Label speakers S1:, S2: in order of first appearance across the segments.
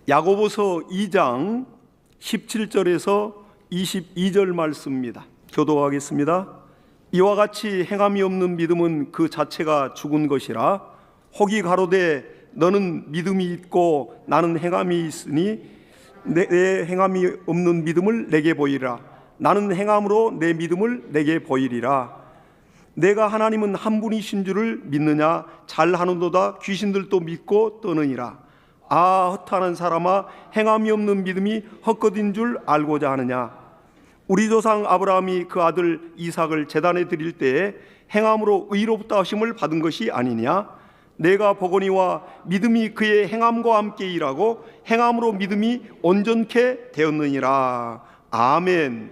S1: 야고보서 2장 17절에서 22절 말씀입니다. 교독하겠습니다. 이와 같이 행함이 없는 믿음은 그 자체가 죽은 것이라. 혹이 가로되 너는 믿음이 있고 나는 행함이 있으니 내 행함이 없는 믿음을 내게 보이리라. 나는 행함으로 내 믿음을 내게 보이리라. 내가 하나님은 한 분이신 줄을 믿느냐? 잘하는도다 귀신들도 믿고 떠느니라. 아, 허탄한 사람아, 행함이 없는 믿음이 헛것인 줄 알고자 하느냐? 우리 조상 아브라함이 그 아들 이삭을 제단에 드릴 때에 행함으로 의롭다 하심을 받은 것이 아니냐? 내가 보거니와 믿음이 그의 행함과 함께 일하고 행함으로 믿음이 온전케 되었느니라. 아멘.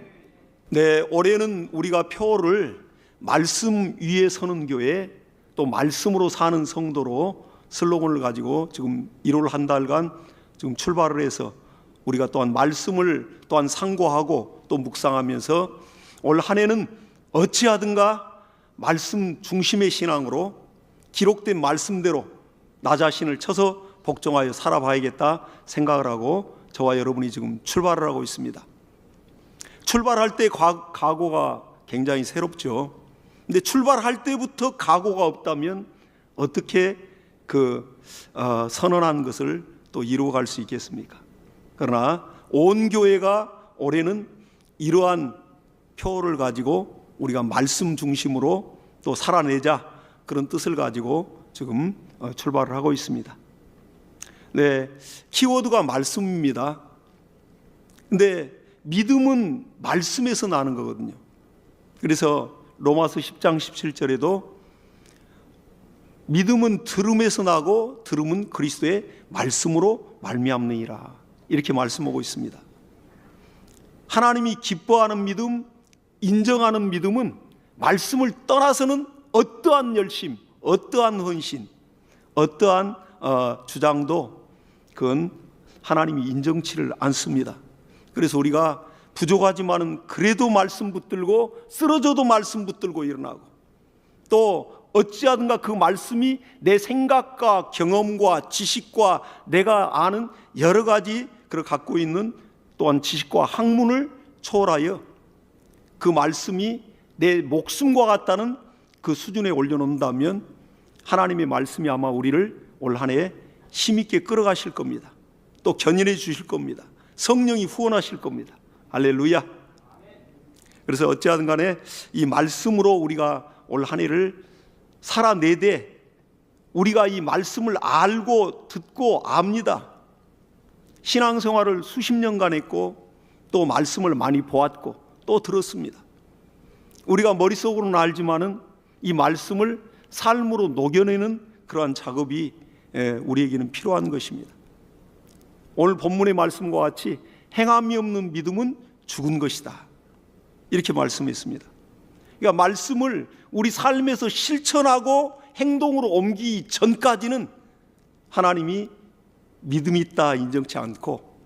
S1: 네, 올해는 우리가 표를 말씀 위에 서는 교회, 또 말씀으로 사는 성도로 슬로건을 가지고 지금 1월 한 달간 지금 출발을 해서 우리가 또한 말씀을 또한 상고하고 또 묵상하면서 올 한 해는 어찌하든가 말씀 중심의 신앙으로 기록된 말씀대로 나 자신을 쳐서 복종하여 살아봐야겠다 생각을 하고 저와 여러분이 지금 출발을 하고 있습니다. 출발할 때 각오가 굉장히 새롭죠. 근데 출발할 때부터 각오가 없다면 어떻게 선언한 것을 또 이루어갈 수 있겠습니까? 그러나 온 교회가 올해는 이러한 표를 가지고 우리가 말씀 중심으로 또 살아내자, 그런 뜻을 가지고 지금 출발을 하고 있습니다. 네, 키워드가 말씀입니다. 근데 믿음은 말씀에서 나는 거거든요. 그래서 로마서 10장 17절에도 믿음은 들음에서 나고 들음은 그리스도의 말씀으로 말미암느니라, 이렇게 말씀하고 있습니다. 하나님이 기뻐하는 믿음, 인정하는 믿음은 말씀을 떠나서는 어떠한 열심, 어떠한 헌신, 어떠한 주장도 그건 하나님이 인정치를 않습니다. 그래서 우리가 부족하지만은 그래도 말씀 붙들고 쓰러져도 말씀 붙들고 일어나고, 또 어찌하든가 그 말씀이 내 생각과 경험과 지식과 내가 아는 여러 가지 갖고 있는 또한 지식과 학문을 초월하여 그 말씀이 내 목숨과 같다는 그 수준에 올려놓는다면 하나님의 말씀이 아마 우리를 올 한 해 힘있게 끌어가실 겁니다. 또 견인해 주실 겁니다. 성령이 후원하실 겁니다. 할렐루야. 그래서 어찌하든 간에 이 말씀으로 우리가 올 한 해를 살아내되, 우리가 이 말씀을 알고 듣고 압니다. 신앙생활을 수십 년간 했고 또 말씀을 많이 보았고 또 들었습니다. 우리가 머릿속으로는 알지만은 이 말씀을 삶으로 녹여내는 그러한 작업이 우리에게는 필요한 것입니다. 오늘 본문의 말씀과 같이 행함이 없는 믿음은 죽은 것이다, 이렇게 말씀했습니다. 그러니까 말씀을 우리 삶에서 실천하고 행동으로 옮기기 전까지는 하나님이 믿음이 있다 인정치 않고,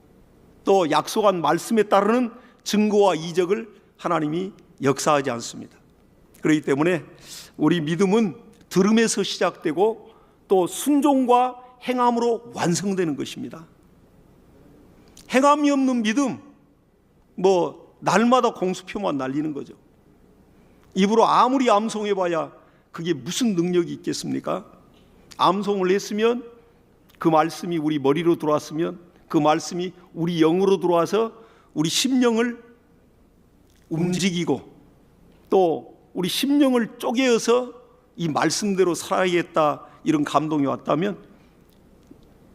S1: 또 약속한 말씀에 따르는 증거와 이적을 하나님이 역사하지 않습니다. 그렇기 때문에 우리 믿음은 들음에서 시작되고 또 순종과 행함으로 완성되는 것입니다. 행함이 없는 믿음, 날마다 공수표만 날리는 거죠. 입으로 아무리 암송해봐야 그게 무슨 능력이 있겠습니까? 암송을 했으면, 그 말씀이 우리 머리로 들어왔으면, 그 말씀이 우리 영으로 들어와서 우리 심령을 움직이고 또 우리 심령을 쪼개어서 이 말씀대로 살아야겠다, 이런 감동이 왔다면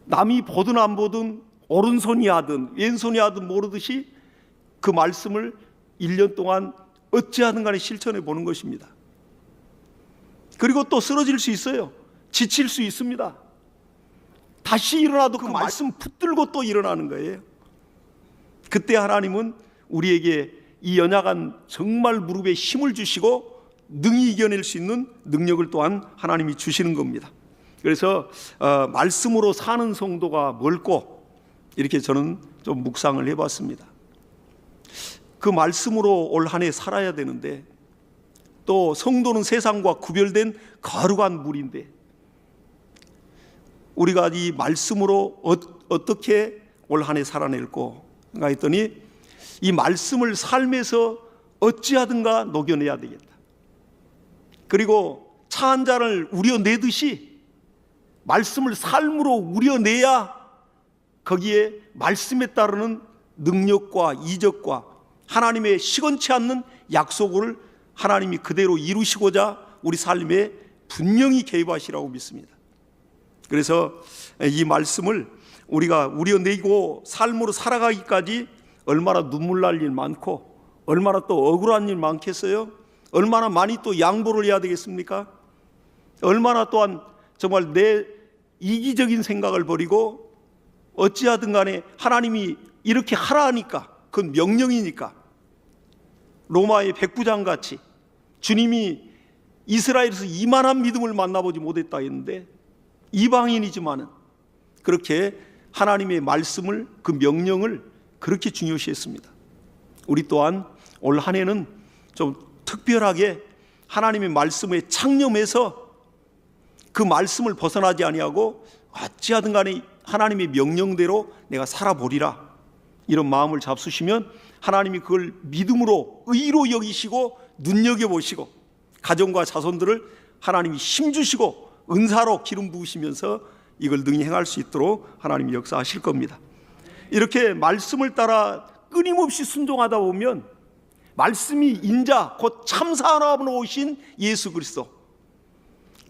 S1: 남이 보든 안 보든 오른손이 하든 왼손이 하든 모르듯이 그 말씀을 1년 동안 어찌하든 간에 실천해 보는 것입니다. 그리고 또 쓰러질 수 있어요. 지칠 수 있습니다. 다시 일어나도 그 말씀 붙들고 또 일어나는 거예요. 그때 하나님은 우리에게 이 연약한 정말 무릎에 힘을 주시고 능히 이겨낼 수 있는 능력을 또한 하나님이 주시는 겁니다. 그래서 말씀으로 사는 성도가 뭘까, 이렇게 저는 좀 묵상을 해봤습니다. 그 말씀으로 올 한 해 살아야 되는데, 또 성도는 세상과 구별된 거룩한 물인데, 우리가 이 말씀으로 어떻게 올 한 해 살아낼고 했더니 이 말씀을 삶에서 어찌하든가 녹여내야 되겠다. 그리고 차 한 잔을 우려내듯이 말씀을 삶으로 우려내야 거기에 말씀에 따르는 능력과 이적과 하나님의 시건치 않는 약속을 하나님이 그대로 이루시고자 우리 삶에 분명히 개입하시라고 믿습니다. 그래서 이 말씀을 우리가 우려내고 삶으로 살아가기까지 얼마나 눈물 날 일 많고 얼마나 또 억울한 일 많겠어요? 얼마나 많이 또 양보를 해야 되겠습니까? 얼마나 또한 정말 내 이기적인 생각을 버리고 어찌하든 간에 하나님이 이렇게 하라 하니까 그건 명령이니까 로마의 백부장같이 주님이 이스라엘에서 이만한 믿음을 만나보지 못했다 했는데 이방인이지만은 그렇게 하나님의 말씀을 그 명령을 그렇게 중요시했습니다. 우리 또한 올 한 해는 좀 특별하게 하나님의 말씀에 창념해서 그 말씀을 벗어나지 아니하고 어찌하든 간에 하나님의 명령대로 내가 살아보리라 이런 마음을 잡수시면 하나님이 그걸 믿음으로 의로 여기시고 눈여겨보시고 가정과 자손들을 하나님이 힘주시고 은사로 기름 부으시면서 이걸 능히 행할 수 있도록 하나님이 역사하실 겁니다. 이렇게 말씀을 따라 끊임없이 순종하다 보면 말씀이 인자 곧 참사하나로 오신 예수 그리스도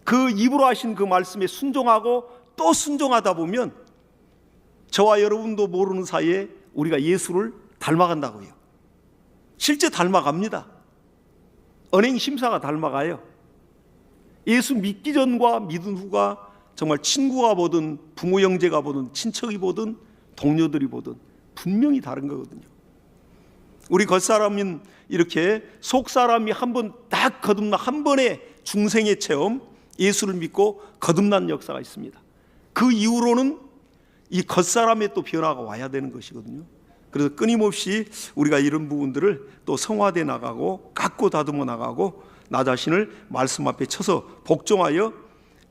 S1: 그 입으로 하신 그 말씀에 순종하고 또 순종하다 보면 저와 여러분도 모르는 사이에 우리가 예수를 닮아간다고요. 실제 닮아갑니다. 언행 심사가 닮아가요. 예수 믿기 전과 믿은 후가 정말 친구가 보든 부모 형제가 보든 친척이 보든 동료들이 보든 분명히 다른 거거든요. 우리 겉사람은 이렇게 속사람이 한번 딱 거듭나 한 번의 중생의 체험 예수를 믿고 거듭난 역사가 있습니다. 그 이후로는 이 겉사람의 또 변화가 와야 되는 것이거든요. 그래서 끊임없이 우리가 이런 부분들을 또 성화돼 나가고 깎고 다듬어 나가고 나 자신을 말씀 앞에 쳐서 복종하여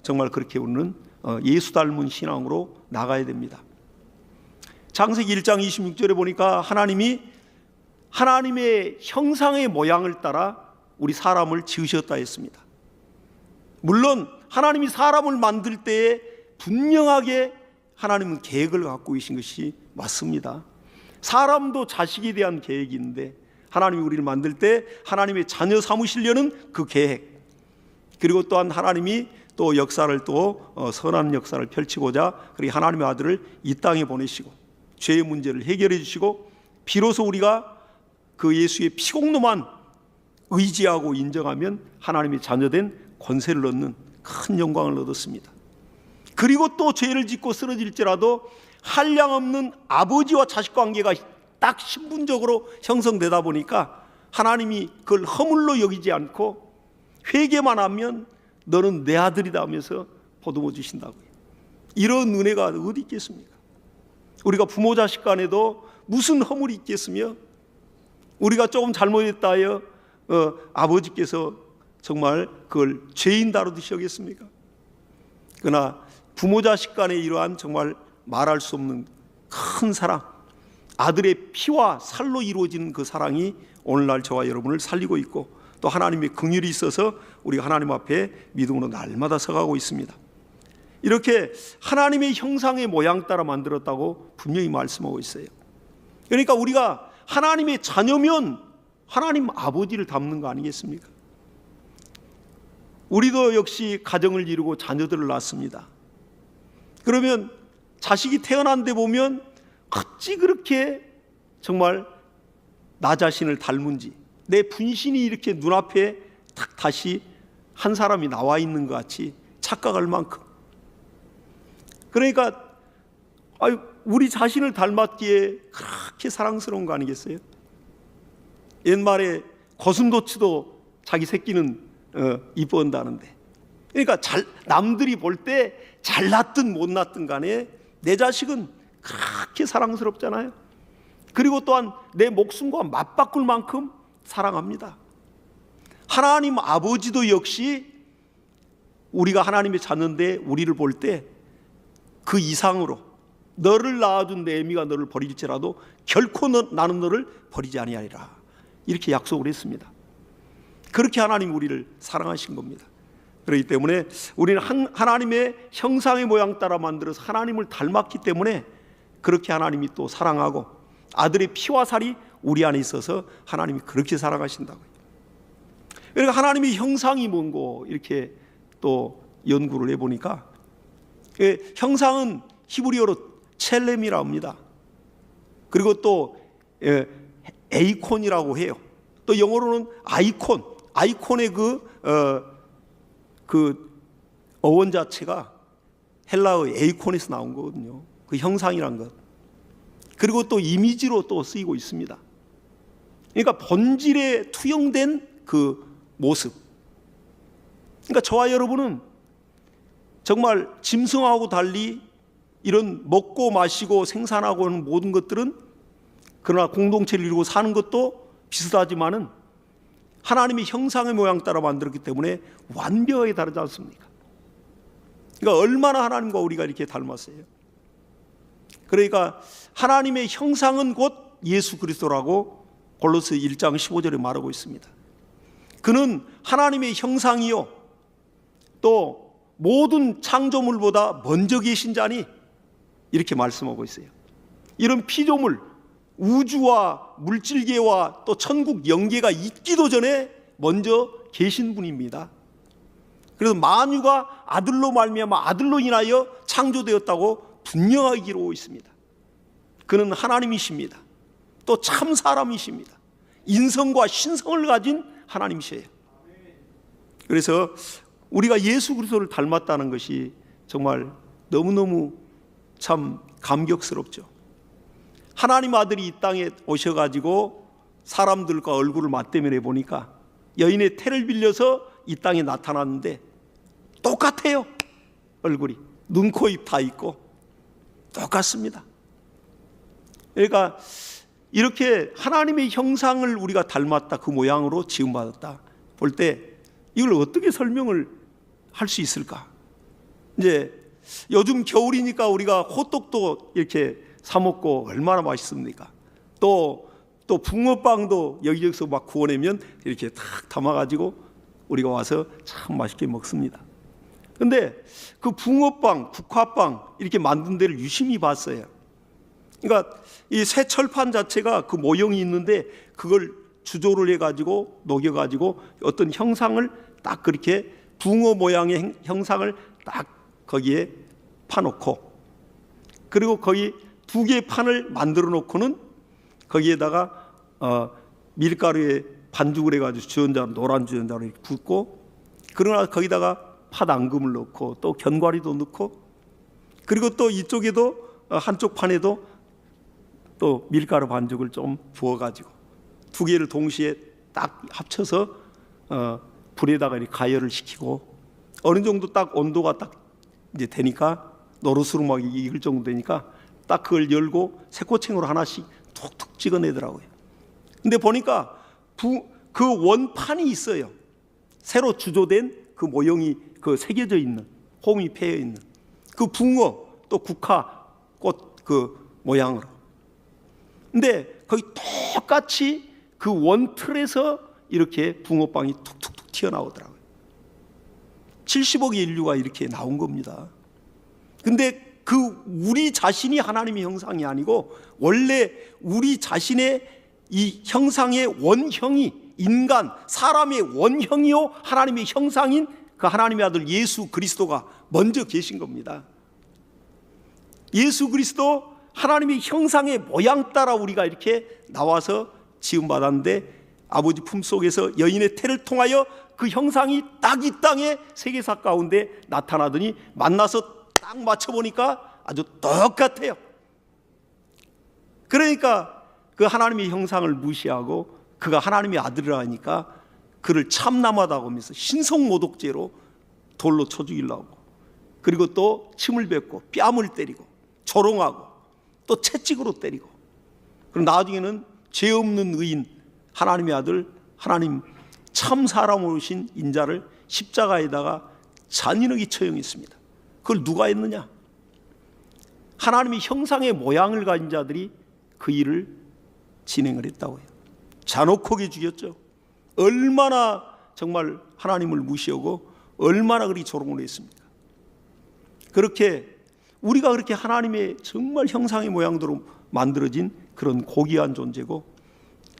S1: 정말 그렇게 우리는 예수 닮은 신앙으로 나가야 됩니다. 창세기 1장 26절에 보니까 하나님이 하나님의 형상의 모양을 따라 우리 사람을 지으셨다 했습니다. 물론 하나님이 사람을 만들 때에 분명하게 하나님은 계획을 갖고 계신 것이 맞습니다. 사람도 자식에 대한 계획이 있는데 하나님이 우리를 만들 때 하나님의 자녀 삼으시려는 그 계획, 그리고 또한 하나님이 또 역사를 또 선한 역사를 펼치고자 그리고 하나님의 아들을 이 땅에 보내시고 죄의 문제를 해결해 주시고 비로소 우리가 그 예수의 피공로만 의지하고 인정하면 하나님의 자녀된 권세를 얻는 큰 영광을 얻었습니다. 그리고 또 죄를 짓고 쓰러질지라도 한량없는 아버지와 자식 관계가 딱 신분적으로 형성되다 보니까 하나님이 그걸 허물로 여기지 않고 회개만 하면 너는 내 아들이다 하면서 보듬어 주신다고요. 이런 은혜가 어디 있겠습니까? 우리가 부모 자식 간에도 무슨 허물이 있겠으며 우리가 조금 잘못했다 하여 아버지께서 정말 그걸 죄인 다루듯이 여겼습니까? 그러나 부모 자식 간에 이러한 정말 말할 수 없는 큰 사랑, 아들의 피와 살로 이루어진 그 사랑이 오늘날 저와 여러분을 살리고 있고 또 하나님의 긍휼이 있어서 우리가 하나님 앞에 믿음으로 날마다 서가고 있습니다. 이렇게 하나님의 형상의 모양 따라 만들었다고 분명히 말씀하고 있어요. 그러니까 우리가 하나님의 자녀면 하나님 아버지를 닮는 거 아니겠습니까? 우리도 역시 가정을 이루고 자녀들을 낳습니다. 그러면 자식이 태어난 데 보면 어찌 그렇게 정말 나 자신을 닮은지, 내 분신이 이렇게 눈앞에 딱 다시 한 사람이 나와 있는 것 같이 착각할 만큼. 그러니까 우리 자신을 닮았기에 그렇게 사랑스러운 거 아니겠어요? 옛말에 거슴도치도 자기 새끼는 이뻐한다는데, 그러니까 남들이 볼 때 잘났든 못났든 간에 내 자식은 그렇게 사랑스럽잖아요. 그리고 또한 내 목숨과 맞바꿀 만큼 사랑합니다. 하나님 아버지도 역시 우리가 하나님의 자녀인데 우리를 볼 때 그 이상으로 너를 낳아준 내 애미가 너를 버릴지라도 결코 나는 너를 버리지 아니하리라. 이렇게 약속을 했습니다. 그렇게 하나님 우리를 사랑하신 겁니다. 그렇기 때문에 우리는 하나님의 형상의 모양 따라 만들어서 하나님을 닮았기 때문에 그렇게 하나님이 또 사랑하고 아들의 피와 살이 우리 안에 있어서 하나님이 그렇게 사랑하신다고요. 그러니까 하나님의 형상이 뭔고 이렇게 또 연구를 해보니까 형상은 히브리어로 첼렘이라고 합니다. 그리고 또 에이콘이라고 해요. 또 영어로는 아이콘의 그 어원 자체가 헬라어 에이콘에서 나온 거거든요. 그 형상이란 것. 그리고 또 이미지로 또 쓰이고 있습니다. 그러니까 본질에 투영된 그 모습. 그러니까 저와 여러분은 정말 짐승하고 달리 이런 먹고 마시고 생산하고 하는 모든 것들은 그러나 공동체를 이루고 사는 것도 비슷하지만은 하나님의 형상의 모양 따라 만들었기 때문에 완벽하게 다르지 않습니까? 그러니까 얼마나 하나님과 우리가 이렇게 닮았어요. 그러니까 하나님의 형상은 곧 예수 그리스도라고 골로새 1장 15절에 말하고 있습니다. 그는 하나님의 형상이요 또 모든 창조물보다 먼저 계신 자니 이렇게 말씀하고 있어요. 이런 피조물, 우주와 물질계와 또 천국 영계가 있기도 전에 먼저 계신 분입니다. 그래서 만유가 아들로 말미암아 아들로 인하여 창조되었다고 분명하게 기록하고 있습니다. 그는 하나님이십니다. 또 참 사람이십니다. 인성과 신성을 가진 하나님이세요. 그래서 우리가 예수 그리스도를 닮았다는 것이 정말 너무너무 참 감격스럽죠. 하나님 아들이 이 땅에 오셔가지고 사람들과 얼굴을 맞대면해 보니까 여인의 태를 빌려서 이 땅에 나타났는데 똑같아요. 얼굴이 눈, 코, 입 다 있고 똑같습니다. 그러니까 이렇게 하나님의 형상을 우리가 닮았다, 그 모양으로 지음받았다 볼 때 이걸 어떻게 설명을 할 수 있을까? 이제 요즘 겨울이니까 우리가 호떡도 이렇게 사 먹고 얼마나 맛있습니까? 또 붕어빵도 여기저기서 막 구워내면 이렇게 탁 담아가지고 우리가 와서 참 맛있게 먹습니다. 근데 그 붕어빵, 국화빵 이렇게 만든 데를 유심히 봤어요. 그러니까 이 새 철판 자체가 그 모형이 있는데 그걸 주조를 해가지고 녹여가지고 어떤 형상을 딱 그렇게 붕어 모양의 형상을 딱 거기에 파놓고 그리고 거기 두 개의 판을 만들어 놓고는 거기에다가 밀가루에 반죽을 해가지고 주전자, 노란 주전자로 이렇게 붓고 그러나 거기다가 팥앙금을 넣고 또 견과류도 넣고 그리고 또 이쪽에도 한쪽 판에도 또 밀가루 반죽을 좀 부어가지고 두 개를 동시에 딱 합쳐서 불에다가 이렇게 가열을 시키고 어느 정도 딱 온도가 딱 이제 되니까 노르스름하게 익을 정도 되니까 딱 그걸 열고 새꼬챙으로 하나씩 툭툭 찍어내더라고요. 근데 보니까 그 원판이 있어요. 새로 주조된 그 모형이 그 새겨져 있는 홈이 패여 있는 그 붕어 또 국화 꽃 그 모양으로. 근데 거기 똑같이 그 원틀에서 이렇게 붕어빵이 툭툭툭 튀어나오더라고요. 70억의 인류가 이렇게 나온 겁니다. 근데 그 우리 자신이 하나님의 형상이 아니고 원래 우리 자신의 이 형상의 원형이 인간, 사람의 원형이요 하나님의 형상인 그 하나님의 아들 예수 그리스도가 먼저 계신 겁니다. 예수 그리스도 하나님의 형상의 모양 따라 우리가 이렇게 나와서 지음받았는데 아버지 품속에서 여인의 태를 통하여 그 형상이 딱 이 땅에 세계사 가운데 나타나더니 만나서 딱 맞춰보니까 아주 똑같아요. 그러니까 그 하나님의 형상을 무시하고 그가 하나님의 아들이라 하니까 그를 참남하다고 하면서 신성모독죄로 돌로 쳐 죽이려고 그리고 또 침을 뱉고 뺨을 때리고 조롱하고 또 채찍으로 때리고 그리고 나중에는 죄 없는 의인 하나님의 아들 하나님 참 사람으로 오신 인자를 십자가에다가 잔인하게 처형했습니다. 그걸 누가 했느냐? 하나님의 형상의 모양을 가진 자들이 그 일을 진행을 했다고 해요. 잔혹하게 죽였죠. 얼마나 정말 하나님을 무시하고 얼마나 그리 조롱을 했습니까? 그렇게 우리가 그렇게 하나님의 정말 형상의 모양대로 만들어진 그런 고귀한 존재고,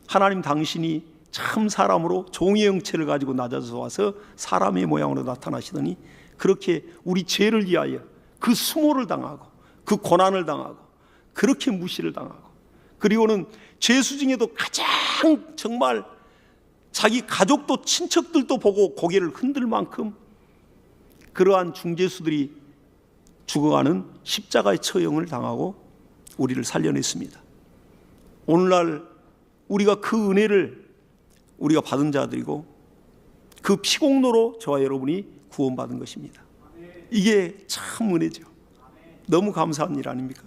S1: 하나님 당신이 참 사람으로 종의 형체를 가지고 낮아서 와서 사람의 모양으로 나타나시더니 그렇게 우리 죄를 위하여 그 수모를 당하고 그 고난을 당하고 그렇게 무시를 당하고, 그리고는 죄수 중에도 가장 정말 자기 가족도 친척들도 보고 고개를 흔들 만큼 그러한 중죄수들이 죽어가는 십자가의 처형을 당하고 우리를 살려냈습니다. 오늘날 우리가 그 은혜를 우리가 받은 자들이고 그 피공로로 저와 여러분이 구원받은 것입니다. 이게 참 은혜죠. 너무 감사한 일 아닙니까?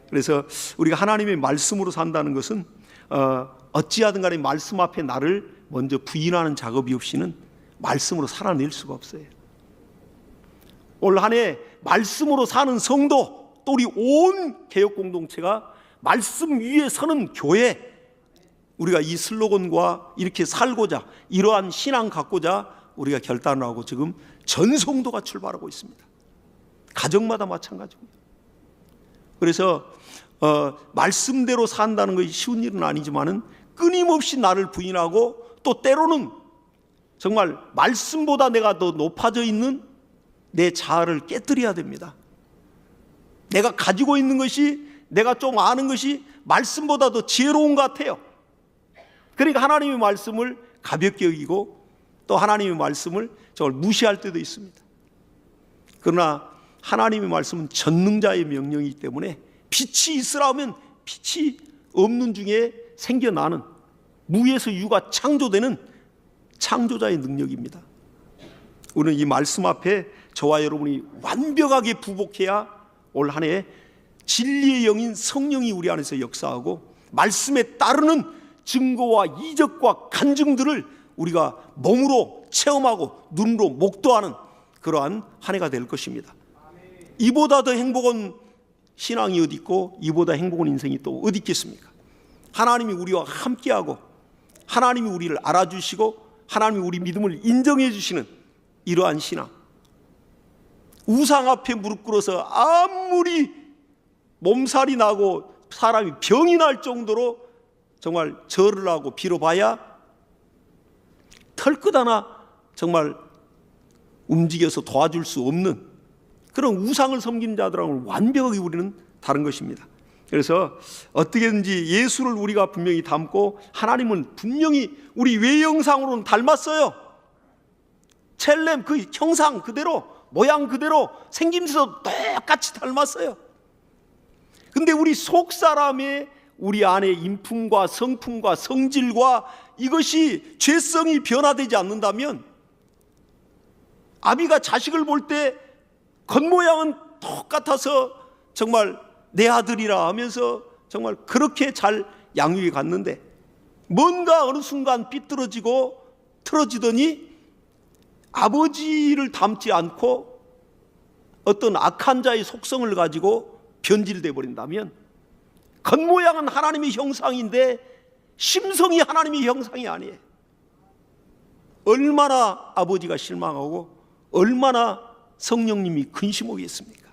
S1: 그래서 우리가 하나님의 말씀으로 산다는 것은 어찌하든 간에 말씀 앞에 나를 먼저 부인하는 작업이 없이는 말씀으로 살아낼 수가 없어요. 올 한 해 말씀으로 사는 성도, 또 우리 온 개혁 공동체가 말씀 위에 서는 교회, 우리가 이 슬로건과 이렇게 살고자, 이러한 신앙 갖고자 우리가 결단을 하고 지금 전 성도가 출발하고 있습니다. 가정마다 마찬가지입니다. 그래서 말씀대로 산다는 것이 쉬운 일은 아니지만은 끊임없이 나를 부인하고 또 때로는 정말 말씀보다 내가 더 높아져 있는 내 자아를 깨뜨려야 됩니다. 내가 가지고 있는 것이, 내가 좀 아는 것이 말씀보다 더 지혜로운 것 같아요. 그러니까 하나님의 말씀을 가볍게 여기고 또 하나님의 말씀을 정말 무시할 때도 있습니다. 그러나 하나님의 말씀은 전능자의 명령이기 때문에 빛이 있으라 하면 빛이 없는 중에 생겨나는, 무에서 유가 창조되는 창조자의 능력입니다. 우리는 이 말씀 앞에 저와 여러분이 완벽하게 부복해야 올 한 해 진리의 영인 성령이 우리 안에서 역사하고 말씀에 따르는 증거와 이적과 간증들을 우리가 몸으로 체험하고 눈으로 목도하는 그러한 한 해가 될 것입니다. 이보다 더 행복한 신앙이 어디 있고 이보다 행복한 인생이 또 어디 있겠습니까? 하나님이 우리와 함께하고 하나님이 우리를 알아주시고 하나님이 우리 믿음을 인정해 주시는 이러한 신앙, 우상 앞에 무릎 꿇어서 아무리 몸살이 나고 사람이 병이 날 정도로 정말 절을 하고 빌어봐야 털끝 하나 정말 움직여서 도와줄 수 없는 그런 우상을 섬기는 자들하고는 완벽하게 우리는 다른 것입니다. 그래서 어떻게든지 예수를 우리가 분명히 닮고 하나님은 분명히 우리 외형상으로는 닮았어요. 첼렘 그 형상 그대로, 모양 그대로, 생김새도 똑같이 닮았어요. 근데 우리 속사람의 우리 안에 인품과 성품과 성질과 이것이 죄성이 변화되지 않는다면, 아비가 자식을 볼 때 겉모양은 똑같아서 정말 내 아들이라 하면서 정말 그렇게 잘 양육이 갔는데 뭔가 어느 순간 삐뚤어지고 틀어지더니 아버지를 닮지 않고 어떤 악한 자의 속성을 가지고 변질되어 버린다면, 겉모양은 하나님의 형상인데 심성이 하나님의 형상이 아니에요. 얼마나 아버지가 실망하고 얼마나 성령님이 근심하겠습니까?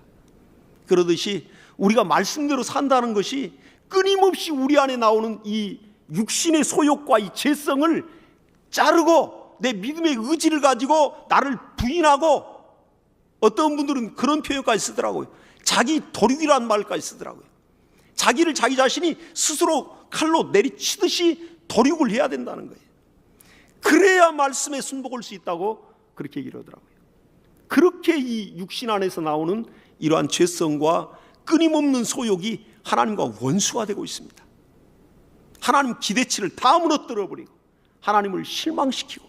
S1: 그러듯이 우리가 말씀대로 산다는 것이 끊임없이 우리 안에 나오는 이 육신의 소욕과 이 죄성을 자르고 내 믿음의 의지를 가지고 나를 부인하고, 어떤 분들은 그런 표현까지 쓰더라고요. 자기 도륙이라는 말까지 쓰더라고요. 자기를 자기 자신이 스스로 칼로 내리치듯이 도륙을 해야 된다는 거예요. 그래야 말씀에 순복할 수 있다고 그렇게 얘기를 하더라고요. 그렇게 이 육신 안에서 나오는 이러한 죄성과 끊임없는 소욕이 하나님과 원수가 되고 있습니다. 하나님 기대치를 다 무너뜨려버리고 하나님을 실망시키고,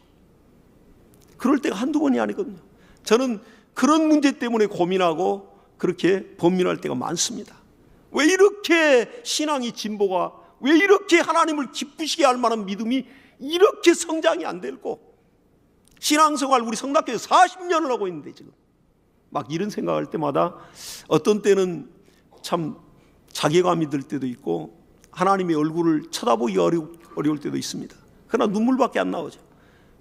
S1: 그럴 때가 한두 번이 아니거든요. 저는 그런 문제 때문에 고민하고 그렇게 번민할 때가 많습니다. 왜 이렇게 신앙이 진보가, 왜 이렇게 하나님을 기쁘시게 할 만한 믿음이 이렇게 성장이 안 되고, 신앙생활 우리 성락교에서 40년을 하고 있는데 지금 막 이런 생각할 때마다 어떤 때는 참 자괴감이 들 때도 있고 하나님의 얼굴을 쳐다보기 어려울 때도 있습니다. 그러나 눈물밖에 안 나오죠.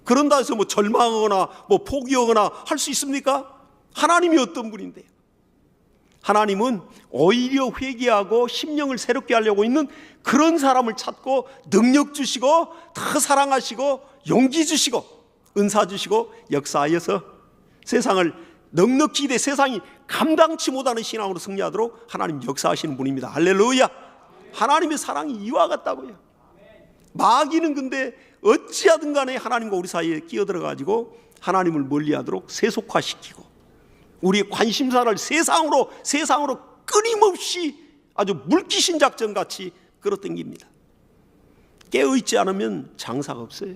S1: 그런다 해서 뭐 절망하거나 뭐 포기하거나 할 수 있습니까? 하나님이 어떤 분인데요? 하나님은 오히려 회개하고 심령을 새롭게 하려고 있는 그런 사람을 찾고 능력 주시고 더 사랑하시고 용기 주시고 은사 주시고 역사하여서 세상을 넉넉히 내 세상이 감당치 못하는 신앙으로 승리하도록 하나님 역사하시는 분입니다. 할렐루야. 하나님의 사랑이 이와 같다고요. 마귀는 근데 어찌하든 간에 하나님과 우리 사이에 끼어들어가지고 하나님을 멀리하도록 세속화시키고 우리의 관심사를 세상으로 끊임없이 아주 물귀신 작전같이 끌어당깁니다. 깨어있지 않으면 장사가 없어요.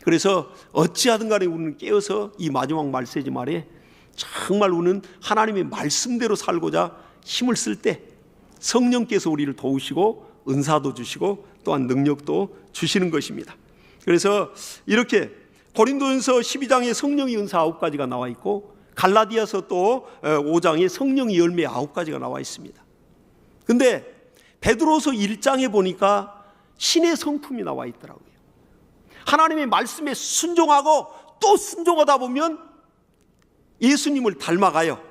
S1: 그래서 어찌하든 간에 우리는 깨어서 이 마지막 말세지 말에 정말 우리는 하나님의 말씀대로 살고자 힘을 쓸 때 성령께서 우리를 도우시고 은사도 주시고 또한 능력도 주시는 것입니다. 그래서 이렇게 고린도전서 12장에 성령의 은사 9가지가 나와 있고 갈라디아서 또 5장에 성령의 열매 9가지가 나와 있습니다. 근데 베드로서 1장에 보니까 신의 성품이 나와 있더라고요. 하나님의 말씀에 순종하고 또 순종하다 보면 예수님을 닮아가요.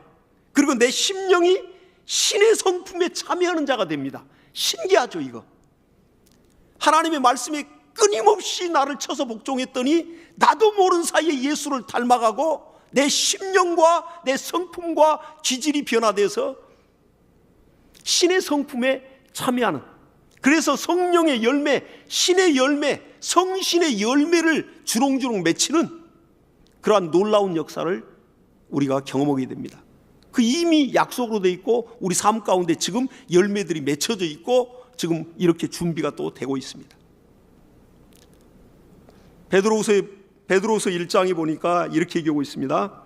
S1: 그리고 내 심령이 신의 성품에 참여하는 자가 됩니다. 신기하죠 이거. 하나님의 말씀에 끊임없이 나를 쳐서 복종했더니 나도 모르는 사이에 예수를 닮아가고 내 심령과 내 성품과 기질이 변화돼서 신의 성품에 참여하는, 그래서 성령의 열매, 신의 열매, 성신의 열매를 주렁주렁 맺히는 그러한 놀라운 역사를 우리가 경험하게 됩니다. 그 이미 약속으로 돼 있고 우리 삶 가운데 지금 열매들이 맺혀져 있고 지금 이렇게 준비가 또 되고 있습니다. 베드로서 1장에 보니까 이렇게 얘기하고 있습니다.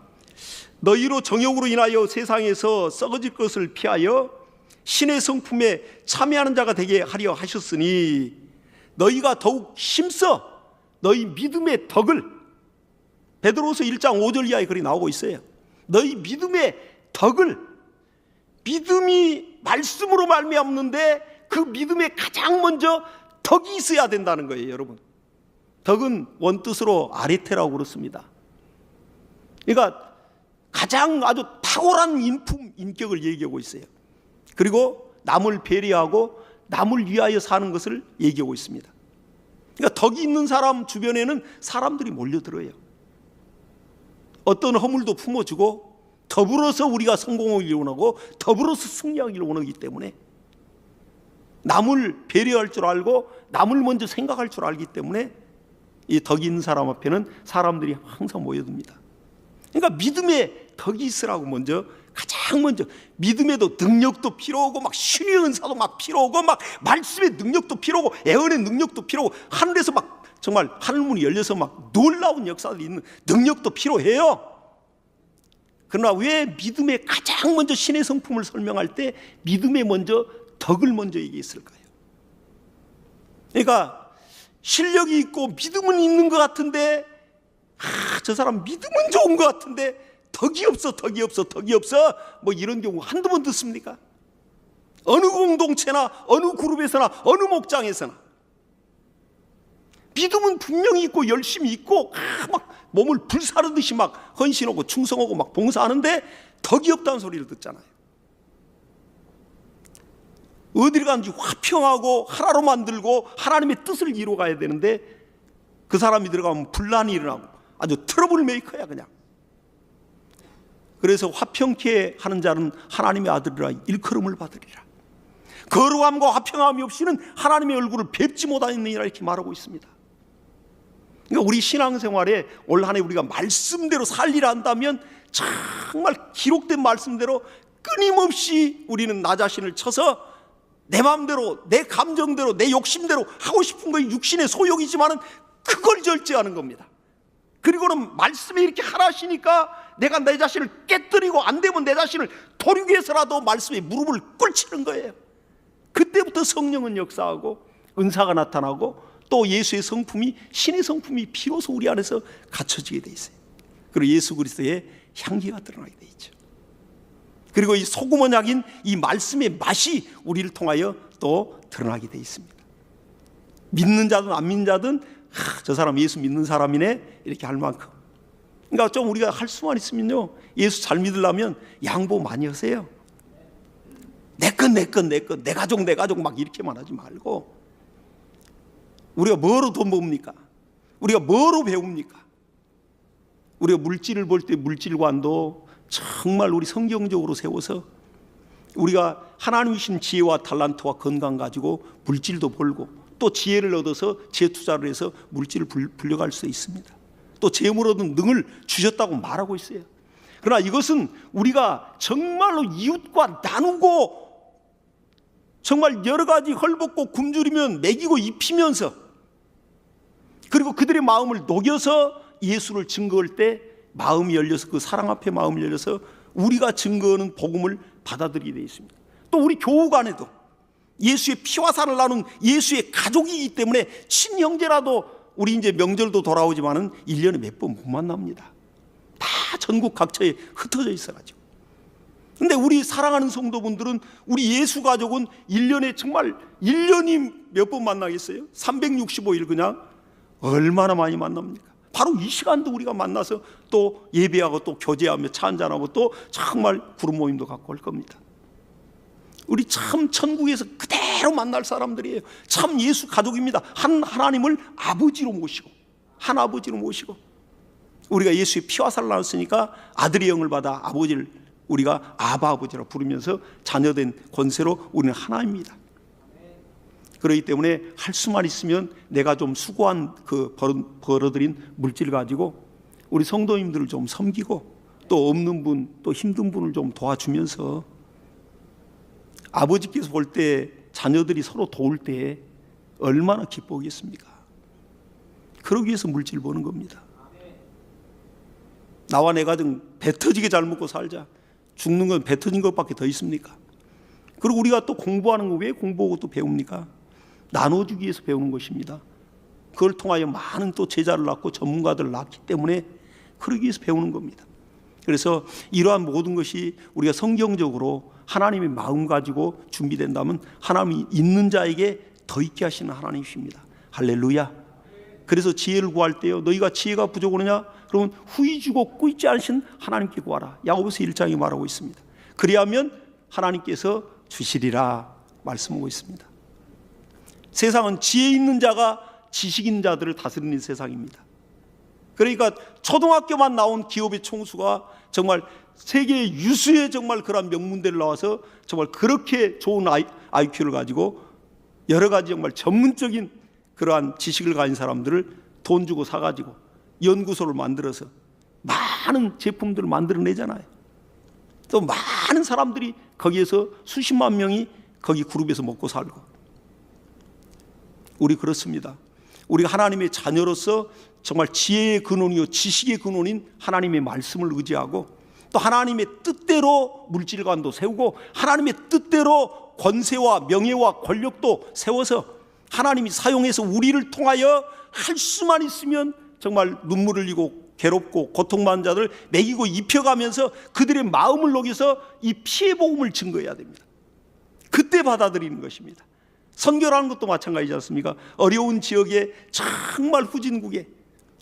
S1: 너희로 정욕으로 인하여 세상에서 썩어질 것을 피하여 신의 성품에 참여하는 자가 되게 하려 하셨으니 너희가 더욱 힘써 너희 믿음의 덕을, 베드로서 1장 5절 이하의 글이 나오고 있어요. 너희 믿음의 덕을, 믿음이 말씀으로 말미암는데 그 믿음에 가장 먼저 덕이 있어야 된다는 거예요. 여러분, 덕은 원뜻으로 아레테라고 그렇습니다. 그러니까 가장 아주 탁월한 인격을 얘기하고 있어요. 그리고 남을 배려하고 남을 위하여 사는 것을 얘기하고 있습니다. 그러니까 덕이 있는 사람 주변에는 사람들이 몰려들어요. 어떤 허물도 품어주고 더불어서 우리가 성공하기를 원하고 더불어서 승리하기를 원하기 때문에 남을 배려할 줄 알고 남을 먼저 생각할 줄 알기 때문에 이 덕이 있는 사람 앞에는 사람들이 항상 모여듭니다. 그러니까 믿음에 덕이 있으라고 가장 먼저 믿음에도 능력도 필요하고 막 신의 은사도 막 필요하고 막 말씀의 능력도 필요하고 애언의 능력도 필요하고 하늘에서 막 정말 하늘문이 열려서 막 놀라운 역사들이 있는 능력도 필요해요. 그러나 왜 믿음에 가장 먼저 신의 성품을 설명할 때 믿음에 먼저 덕을 먼저 얘기했을까요? 그러니까 실력이 있고 믿음은 있는 것 같은데 저 사람 믿음은 좋은 것 같은데 덕이 없어 뭐 이런 경우 한두 번 듣습니까? 어느 공동체나 어느 그룹에서나 어느 목장에서나 믿음은 분명히 있고 열심히 있고 막 몸을 불사르듯이 막 헌신하고 충성하고 막 봉사하는데 덕이 없다는 소리를 듣잖아요. 어디를 가는지 화평하고 하나로 만들고 하나님의 뜻을 이루어가야 되는데 그 사람이 들어가면 분란이 일어나고 아주 트러블 메이커야 그냥. 그래서 화평케 하는 자는 하나님의 아들이라 일컬음을 받으리라. 거룩함과 화평함이 없이는 하나님의 얼굴을 뵙지 못하느니라 이렇게 말하고 있습니다. 그러니까 우리 신앙생활에 올 한 해 우리가 말씀대로 살리라 한다면 정말 기록된 말씀대로 끊임없이 우리는 나 자신을 쳐서 내 마음대로 내 감정대로 내 욕심대로 하고 싶은 거 육신의 소욕이지만은 그걸 절제하는 겁니다. 그리고는 말씀에 이렇게 하라시니까 내가 내 자신을 깨뜨리고 안 되면 내 자신을 도리기 위해서라도 말씀에 무릎을 꿇치는 거예요. 그때부터 성령은 역사하고 은사가 나타나고 또 예수의 성품이 신의 성품이 비로소 우리 안에서 갖춰지게 돼 있어요. 그리고 예수 그리스도의 향기가 드러나게 돼 있죠. 그리고 이 소금 언약인 이 말씀의 맛이 우리를 통하여 또 드러나게 돼 있습니다. 믿는 자든 안 믿는 자든 저 사람 예수 믿는 사람이네 이렇게 할 만큼. 그러니까 좀 우리가 할 수만 있으면요, 예수 잘 믿으려면 양보 많이 하세요. 내 건 내 가족 막 이렇게만 하지 말고, 우리가 뭐로 돈 법니까? 우리가 뭐로 배웁니까? 우리가 물질을 볼 때 물질관도 정말 우리 성경적으로 세워서 우리가 하나님이 주신 지혜와 달란트와 건강 가지고 물질도 벌고, 또 지혜를 얻어서 지혜 투자를 해서 물질을 불려갈 수 있습니다. 또 재물 얻은 능을 주셨다고 말하고 있어요. 그러나 이것은 우리가 정말로 이웃과 나누고, 정말 여러 가지 헐벗고 굶주리면 먹이고 입히면서, 그리고 그들의 마음을 녹여서 예수를 증거할 때 마음이 열려서, 그 사랑 앞에 마음이 열려서 우리가 증거하는 복음을 받아들이게 되어 있습니다. 또 우리 교우 간에도 예수의 피와 살을 나눈 예수의 가족이기 때문에 친형제라도, 우리 이제 명절도 돌아오지만은 1년에 몇 번 못 만납니다. 다 전국 각처에 흩어져 있어가지고. 근데 우리 사랑하는 성도분들은, 우리 예수 가족은 1년에 정말 1년이 몇 번 만나겠어요? 365일 그냥 얼마나 많이 만납니까? 바로 이 시간도 우리가 만나서 또 예배하고 또 교제하며 차 한잔하고 또 정말 구름 모임도 갖고 올 겁니다. 우리 참 천국에서 그대로 만날 사람들이에요. 참 예수 가족입니다. 한 하나님을 아버지로 모시고, 한 아버지로 모시고, 우리가 예수의 피와 살을 나눴으니까 아들의 영을 받아 아버지를 우리가 아바 아버지라 부르면서 자녀된 권세로 우리는 하나입니다. 그렇기 때문에 할 수만 있으면 내가 좀 수고한 그 벌어들인 물질 가지고 우리 성도님들을 좀 섬기고, 또 없는 분, 또 힘든 분을 좀 도와주면서, 아버지께서 볼 때 자녀들이 서로 도울 때 얼마나 기뻐하겠습니까? 그러기 위해서 물질 버는 겁니다. 나와 내 가정 배 터지게 잘 먹고 살자. 죽는 건 배 터진 것밖에 더 있습니까? 그리고 우리가 또 공부하는 거 왜 공부하고 또 배웁니까? 나눠주기 위해서 배우는 것입니다. 그걸 통하여 많은 또 제자를 낳고 전문가들을 낳기 때문에 그러기 위해서 배우는 겁니다. 그래서 이러한 모든 것이 우리가 성경적으로 하나님의 마음 가지고 준비된다면 하나님이 있는 자에게 더 있게 하시는 하나님이십니다. 할렐루야. 그래서 지혜를 구할 때요, 너희가 지혜가 부족하느냐? 그러면 후히 주고 꾸짖지 않으신 하나님께 구하라. 야고보서 1장에 말하고 있습니다. 그리하면 하나님께서 주시리라 말씀하고 있습니다. 세상은 지혜 있는 자가 지식 있는 자들을 다스리는 세상입니다. 그러니까 초등학교만 나온 기업의 총수가 정말 세계 유수의 정말 그런 명문대를 나와서 정말 그렇게 좋은 IQ를 가지고 여러 가지 정말 전문적인 그러한 지식을 가진 사람들을 돈 주고 사가지고 연구소를 만들어서 많은 제품들을 만들어내잖아요. 또 많은 사람들이 거기에서 수십만 명이 거기 그룹에서 먹고 살고. 우리 그렇습니다. 우리가 하나님의 자녀로서 정말 지혜의 근원이요 지식의 근원인 하나님의 말씀을 의지하고, 또 하나님의 뜻대로 물질관도 세우고, 하나님의 뜻대로 권세와 명예와 권력도 세워서 하나님이 사용해서 우리를 통하여 할 수만 있으면 정말 눈물 흘리고 괴롭고 고통받는 자들 먹이고 입혀가면서 그들의 마음을 녹여서 이 피의 복음을 증거해야 됩니다. 그때 받아들이는 것입니다. 선교라는 것도 마찬가지지 않습니까? 어려운 지역에 정말 후진국에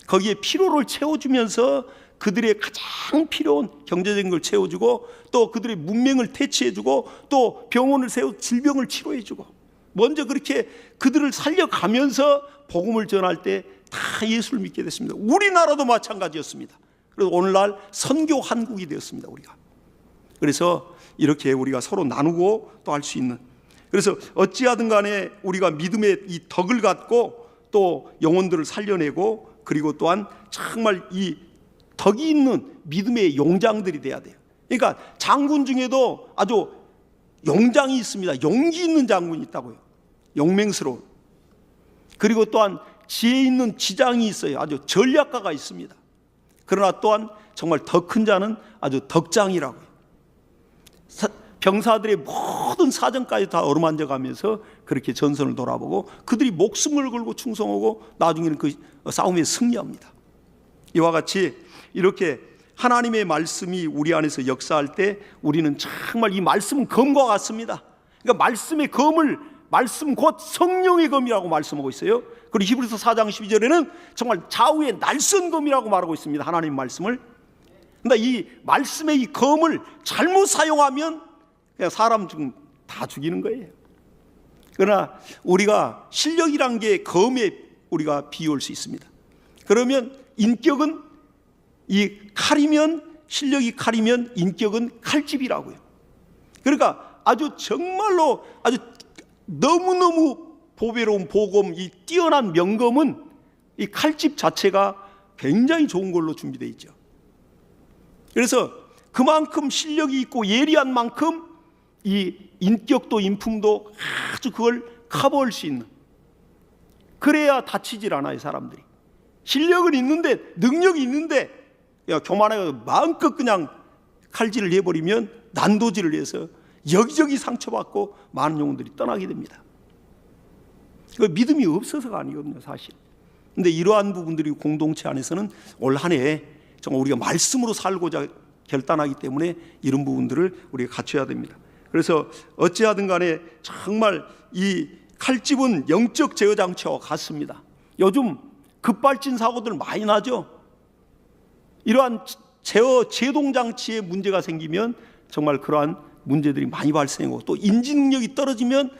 S1: 거기에 필요를 채워주면서 그들의 가장 필요한 경제적인 걸 채워주고, 또 그들의 문명을 퇴치해주고, 또 병원을 세워 질병을 치료해주고, 먼저 그렇게 그들을 살려가면서 복음을 전할 때 다 예수를 믿게 됐습니다. 우리나라도 마찬가지였습니다. 그래서 오늘날 선교 한국이 되었습니다. 우리가. 그래서 이렇게 우리가 서로 나누고 또 할 수 있는, 그래서 어찌하든 간에 우리가 믿음의 이 덕을 갖고 또 영혼들을 살려내고, 그리고 또한 정말 이 덕이 있는 믿음의 용장들이 돼야 돼요. 그러니까 장군 중에도 아주 용장이 있습니다. 용기 있는 장군이 있다고요. 용맹스러운. 그리고 또한 지혜 있는 지장이 있어요. 아주 전략가가 있습니다. 그러나 또한 정말 더 큰 자는 아주 덕장이라고요. 병사들의 모든 사정까지 다 어루만져가면서 그렇게 전선을 돌아보고 그들이 목숨을 걸고 충성하고 나중에는 그 싸움에 승리합니다. 이와 같이 이렇게 하나님의 말씀이 우리 안에서 역사할 때 우리는 정말 이 말씀은 검과 같습니다. 그러니까 말씀의 검을, 말씀 곧 성령의 검이라고 말씀하고 있어요. 그리고 히브리서 4장 12절에는 정말 좌우의 날선 검이라고 말하고 있습니다. 하나님 말씀을. 그러니까 이 말씀의 이 검을 잘못 사용하면 그냥 사람 지금 다 죽이는 거예요. 그러나 우리가 실력이란 게 검에 우리가 비유할 수 있습니다. 그러면 인격은 이 칼이면, 실력이 칼이면 인격은 칼집이라고요. 그러니까 아주 정말로 아주 너무너무 보배로운 보검, 이 뛰어난 명검은 이 칼집 자체가 굉장히 좋은 걸로 준비되어 있죠. 그래서 그만큼 실력이 있고 예리한 만큼 이 인격도 인품도 아주 그걸 커버할 수 있는, 그래야 다치질 않아요. 사람들이 실력은 있는데, 능력이 있는데 교만하게 마음껏 그냥 칼질을 해버리면 난도질을 해서 여기저기 상처받고 많은 영혼들이 떠나게 됩니다. 그 믿음이 없어서가 아니거든요, 사실. 근데 이러한 부분들이 공동체 안에서는 올 한 해 정말 우리가 말씀으로 살고자 결단하기 때문에 이런 부분들을 우리가 갖춰야 됩니다. 그래서 어찌하든 간에 정말 이 칼집은 영적 제어 장치와 같습니다. 요즘 급발진 사고들 많이 나죠. 이러한 제동 장치에 문제가 생기면 정말 그러한 문제들이 많이 발생하고, 또 인지 능력이 떨어지면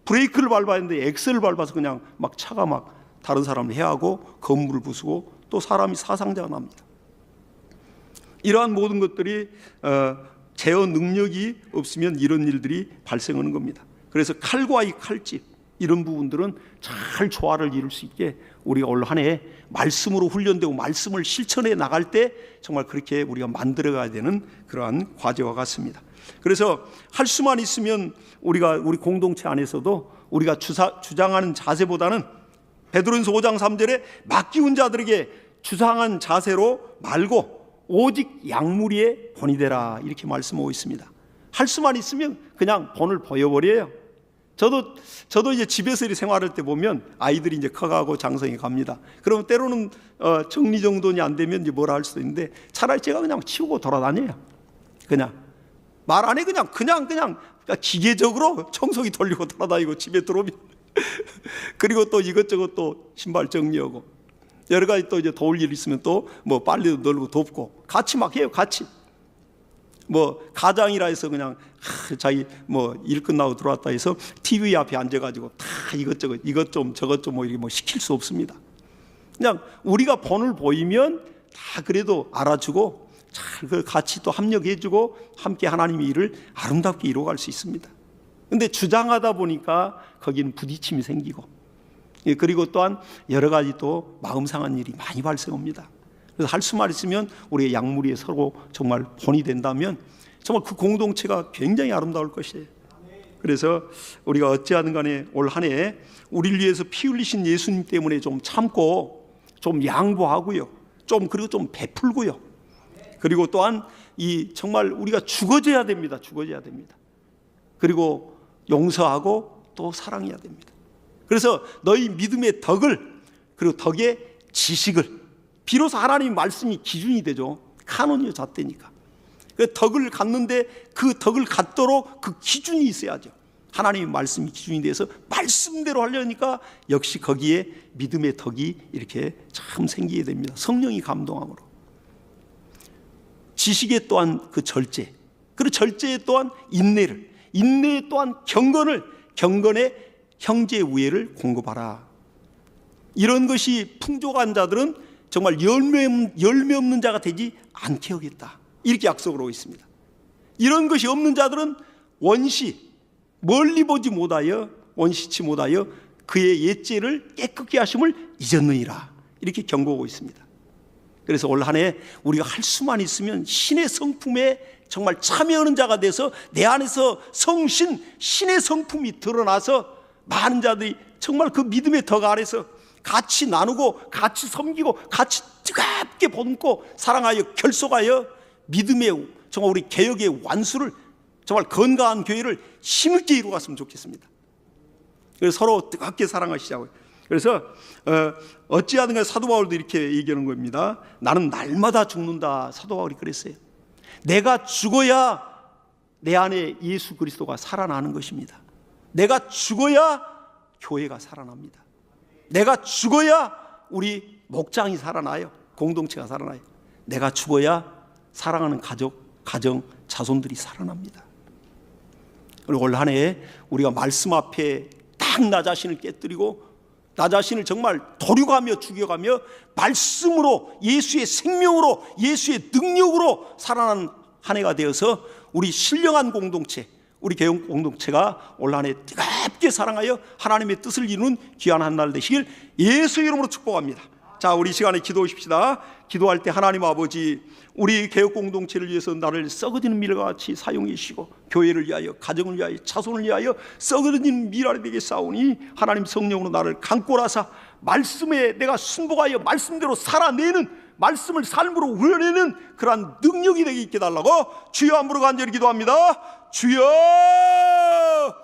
S1: 브레이크를 밟아야 하는데 엑셀을 밟아서 그냥 막 차가 막 다른 사람을 해하고 건물을 부수고 또 사람이 사상자가 납니다. 이러한 모든 것들이 제어 능력이 없으면 이런 일들이 발생하는 겁니다. 그래서 칼과 이 칼집, 이런 부분들은 잘 조화를 이룰 수 있게 우리가 올 한 해 말씀으로 훈련되고 말씀을 실천해 나갈 때 정말 그렇게 우리가 만들어가야 되는 그러한 과제와 같습니다. 그래서 할 수만 있으면 우리 공동체 안에서도 우리가 주장하는 자세보다는 베드로전서 5장 3절에 맡기운 자들에게 주장한 자세로 말고 오직 양무리에 본이 되라, 이렇게 말씀하고 있습니다. 할 수만 있으면 그냥 본을 보여버려요. 저도 이제 집에서 이렇게 생활할 때 보면 아이들이 이제 커가고 장성해 갑니다. 그러면 때로는 정리정돈이 안 되면 이제 뭐라 할 수도 있는데, 차라리 제가 그냥 치우고 돌아다녀요. 그냥 말 안 해. 그냥 기계적으로 청소기 돌리고 돌아다니고 집에 들어오면 그리고 또 이것저것 또 신발 정리하고 여러 가지 또 이제 도울 일 있으면 또 뭐 빨래도 널고 돕고 같이 막 해요. 같이 뭐 가장이라 해서 그냥 자기 뭐 일 끝나고 들어왔다 해서 TV 앞에 앉아가지고 다 이것저것 이것 좀 저것 좀 뭐 이렇게 뭐 시킬 수 없습니다. 그냥 우리가 본을 보이면 다 그래도 알아주고 잘 같이 또 합력해주고 함께 하나님의 일을 아름답게 이루어갈 수 있습니다. 근데 주장하다 보니까 거기는 부딪힘이 생기고, 그리고 또한 여러 가지 또 마음 상한 일이 많이 발생합니다. 그래서 할 수만 있으면 우리의 양무리에 서로 정말 본이 된다면 정말 그 공동체가 굉장히 아름다울 것이에요. 그래서 우리가 어찌하든 간에 올 한 해 우리를 위해서 피 흘리신 예수님 때문에 좀 참고 좀 양보하고요, 그리고 좀 베풀고요, 그리고 또한 이 정말 우리가 죽어져야 됩니다. 그리고 용서하고 또 사랑해야 됩니다. 그래서 너희 믿음의 덕을, 그리고 덕의 지식을, 비로소 하나님의 말씀이 기준이 되죠. 카논이요, 잣대니까. 그 덕을 갖는데 그 덕을 갖도록 그 기준이 있어야죠. 하나님의 말씀이 기준이 돼서 말씀대로 하려니까 역시 거기에 믿음의 덕이 이렇게 참 생기게 됩니다. 성령이 감동함으로. 지식에 또한 그 절제, 그리고 절제에 또한 인내에 또한 경건에 형제 우애를 공급하라. 이런 것이 풍족한 자들은 정말 열매 없는 자가 되지 않게 하겠다, 이렇게 약속을 하고 있습니다. 이런 것이 없는 자들은 멀리 보지 못하여 원시치 못하여 그의 옛죄를 깨끗게 하심을 잊었느니라, 이렇게 경고하고 있습니다. 그래서 올 한 해 우리가 할 수만 있으면 신의 성품에 정말 참여하는 자가 돼서 내 안에서 신의 성품이 드러나서 많은 자들이 정말 그 믿음의 덕 아래서 같이 나누고 같이 섬기고 같이 뜨겁게 본고 사랑하여 결속하여 믿음의 정말 우리 개혁의 완수를, 정말 건강한 교회를 힘있게 이루어갔으면 좋겠습니다. 그래서 서로 뜨겁게 사랑하시자고요. 그래서 어찌하든가 사도 바울도 이렇게 얘기하는 겁니다. 나는 날마다 죽는다. 사도 바울이 그랬어요. 내가 죽어야 내 안에 예수 그리스도가 살아나는 것입니다. 내가 죽어야 교회가 살아납니다. 내가 죽어야 우리 목장이 살아나요. 공동체가 살아나요. 내가 죽어야 사랑하는 가정, 자손들이 살아납니다. 그리고 올 한 해 우리가 말씀 앞에 딱 나 자신을 깨뜨리고 나 자신을 정말 도륙하며 죽여가며 말씀으로, 예수의 생명으로, 예수의 능력으로 살아나는 한 해가 되어서 우리 신령한 공동체, 우리 개혁 공동체가 올 한 해 뜨겁게 사랑하여 하나님의 뜻을 이루는 귀한 한 날 되시길 예수 이름으로 축복합니다. 자, 우리 시간에 기도하십시다. 기도할 때 하나님 아버지, 우리 개혁 공동체를 위해서 나를 썩어지는 밀과 같이 사용해 주시고 교회를 위하여, 가정을 위하여, 자손을 위하여 썩어지는 밀알이 되게 싸우니 하나님 성령으로 나를 강권하사 말씀에 내가 순복하여 말씀대로 살아내는, 말씀을 삶으로 우려내는 그러한 능력이 되게 있게 달라고 주여 함부로 간절히 기도합니다. 주여!